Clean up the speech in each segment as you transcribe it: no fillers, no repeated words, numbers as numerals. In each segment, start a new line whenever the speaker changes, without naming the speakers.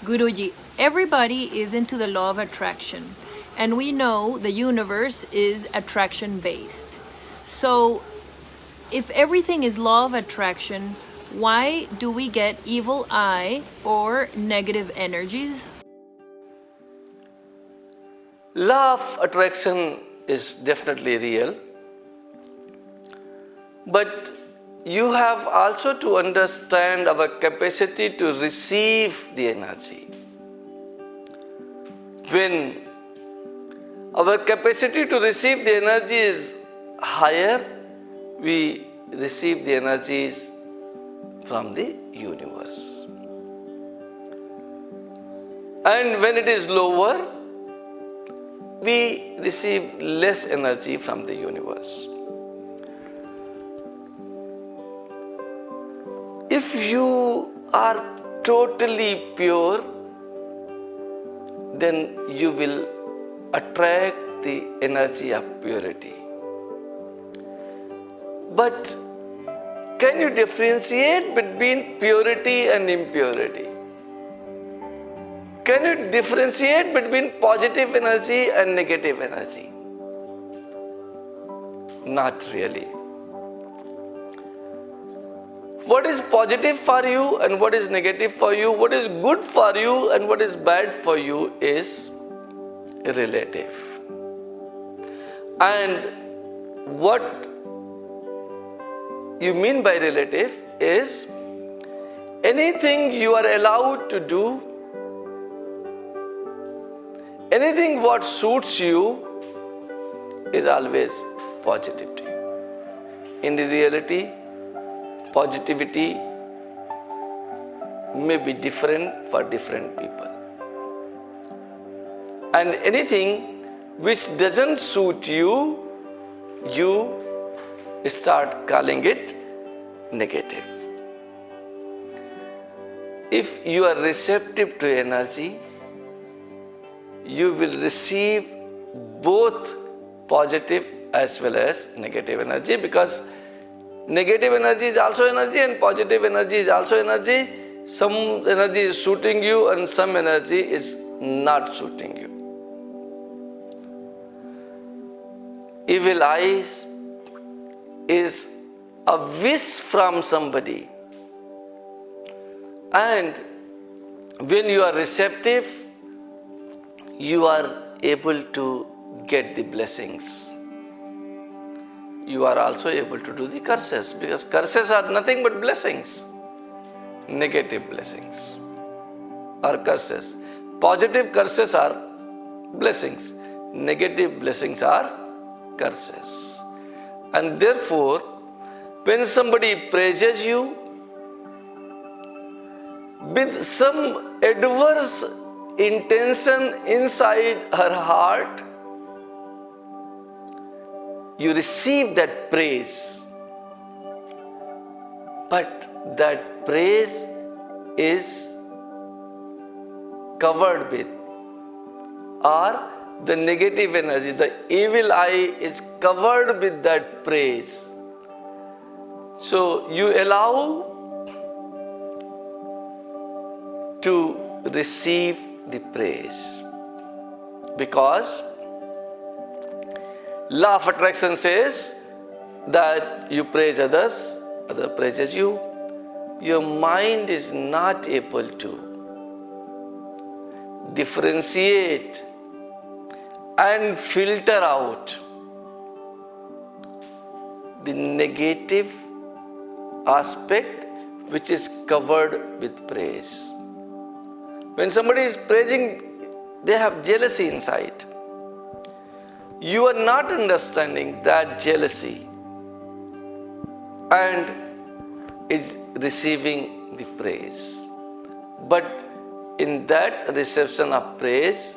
Guruji, everybody is into the law of attraction, and we know the universe is attraction based. So, if everything is law of attraction, why do we get evil eye or negative energies?
Law of attraction is definitely real, but you have also to understand our capacity to receive the energy. When our capacity to receive the energy is higher, we receive the energies from the universe. And when it is lower, we receive less energy from the universe. If you are totally pure, then you will attract the energy of purity. But can you differentiate between purity and impurity? Can you differentiate between positive energy and negative energy? Not really. What is positive for you and what is negative for you, what is good for you and what is bad for you is relative. And what you mean by relative is anything you are allowed to do, anything what suits you is always positive to you. In reality, positivity may be different for different people. And anything which doesn't suit you, you start calling it negative. If you are receptive to energy, you will receive both positive as well as negative energy, because negative energy is also energy and positive energy is also energy. Some energy is suiting you and some energy is not suiting you. Evil eyes is a wish from somebody, and when you are receptive, you are able to get the blessings. You are also able to do the curses, because curses are nothing but blessings. Negative blessings are curses. Positive curses are blessings. Negative blessings are curses. And therefore, when somebody praises you with some adverse intention inside her heart, you receive that praise, but that praise is covered with, or the negative energy, the evil eye is covered with that praise. So you allow to receive the praise, because law of attraction says that you praise others, others praises you. Your mind is not able to differentiate and filter out the negative aspect which is covered with praise. When somebody is praising, they have jealousy inside. You are not understanding that jealousy and is receiving the praise. But in that reception of praise,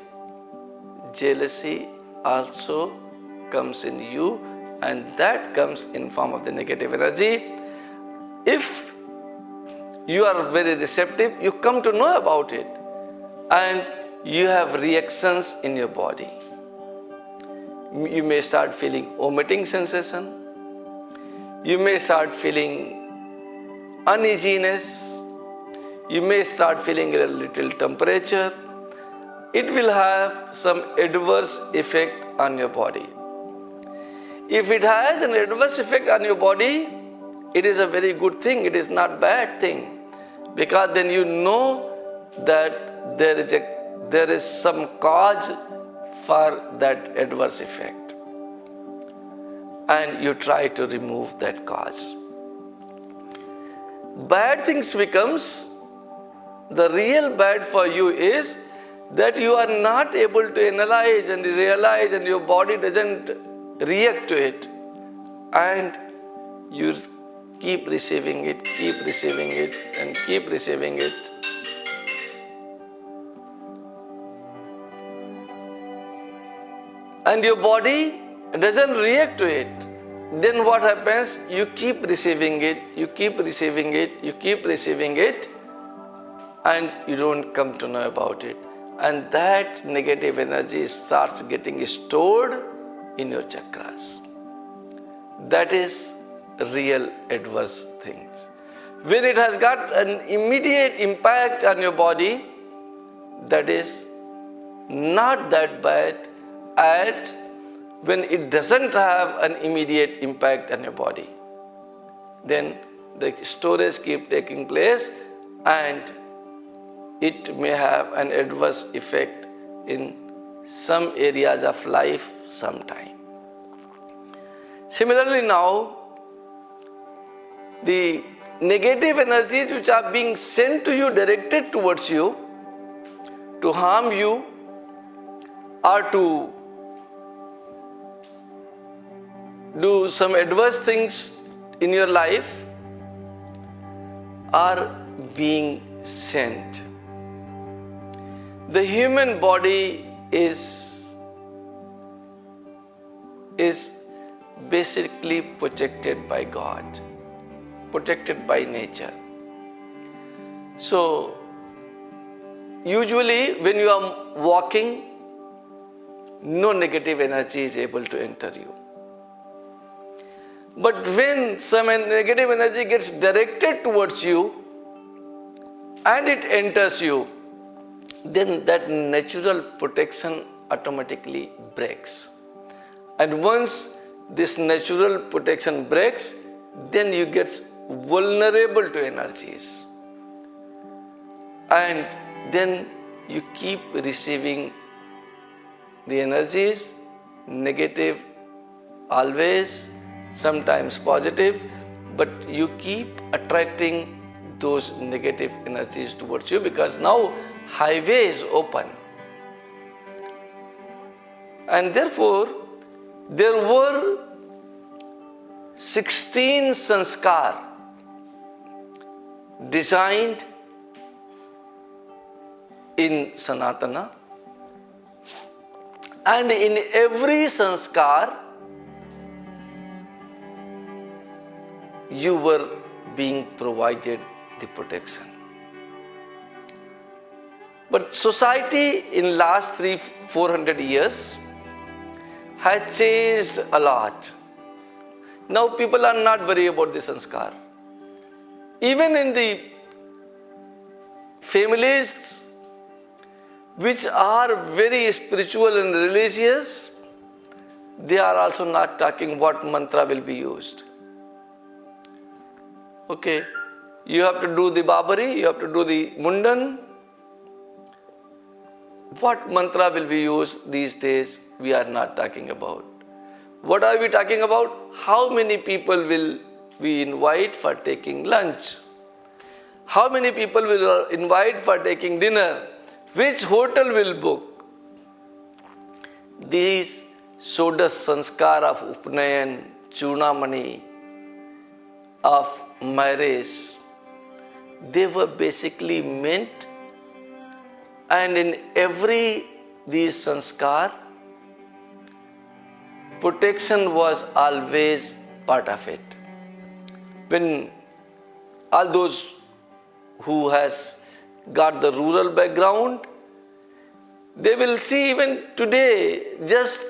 jealousy also comes in you, and that comes in form of the negative energy. If you are very receptive, you come to know about it, and you have reactions in your body. You may start feeling vomiting sensation. You may start feeling uneasiness. You may start feeling a little temperature. It will have some adverse effect on your body. If it has an adverse effect on your body, it is a very good thing. It is not bad thing, because then you know that there is some cause for that adverse effect, and you try to remove that cause. Bad things becomes, the real bad for you is that you are not able to analyze and realize, and your body doesn't react to it, and you keep receiving it, and keep receiving it. And your body doesn't react to it. Then what happens? You keep receiving it, and you don't come to know about it. And that negative energy starts getting stored in your chakras. That is real adverse things. When it has got an immediate impact on your body, that is not that bad as when it doesn't have an immediate impact on your body. Then the storage keep taking place, and it may have an adverse effect in some areas of life sometime. Similarly now, the negative energies which are being sent to you, directed towards you, to harm you or to do some adverse things in your life, are being sent. The human body is basically protected by God, protected by nature. So usually when you are walking, no negative energy is able to enter you. But when some negative energy gets directed towards you and it enters you, then that natural protection automatically breaks. And once this natural protection breaks, then you get vulnerable to energies. And then you keep receiving the energies, negative always, sometimes positive, but you keep attracting those negative energies towards you, because now highway is open. And therefore, there were 16 sanskar designed in Sanatana, and in every sanskar you were being provided the protection. But society in last 300-400 years has changed a lot. Now people are not worried about the sanskar. Even in the families which are very spiritual and religious, they are also not talking what mantra will be used. Okay, you have to do the Babari, you have to do the Mundan. What mantra will be used these days, we are not talking about. What are we talking about? How many people will we invite for taking lunch? How many people will invite for taking dinner? Which hotel will book? These Sodas sanskar of Upnayan, Churnamani, of marriage, they were basically meant, and in every these sanskar, protection was always part of it. When all those who has got the rural background, they will see even today, just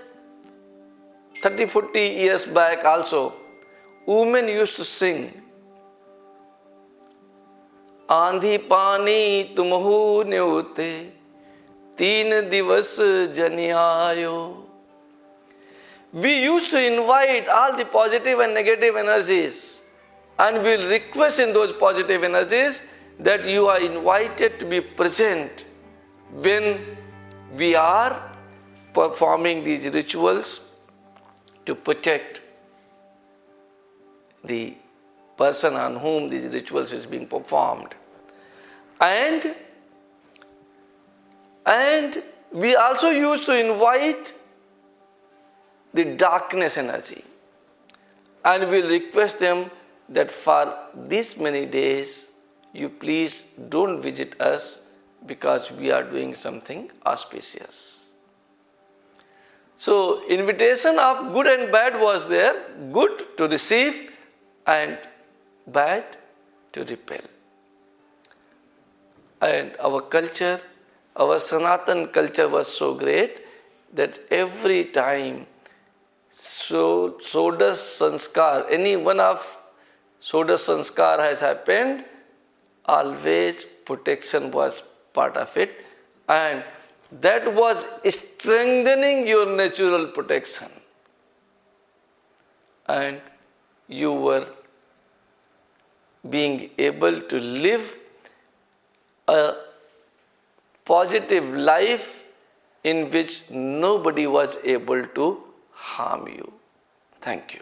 30-40 years back also, women used to sing आंधी पानी तुमहु न्योते, 3 दिवस जनि आयो. We used to invite all the positive and negative energies, and we'll request in those positive energies that you are invited to be present when we are performing these rituals to protect the person on whom these rituals is being performed. And we also used to invite the darkness energy, and we'll request them that for these many days you please don't visit us because we are doing something auspicious. So invitation of good and bad was there, good to receive and bad to repel. And our culture, our Sanatan culture was so great that every time Sodas Sanskar, any one of Sodas Sanskar has happened, always protection was part of it, and that was strengthening your natural protection. And you were being able to live a positive life in which nobody was able to harm you. Thank you.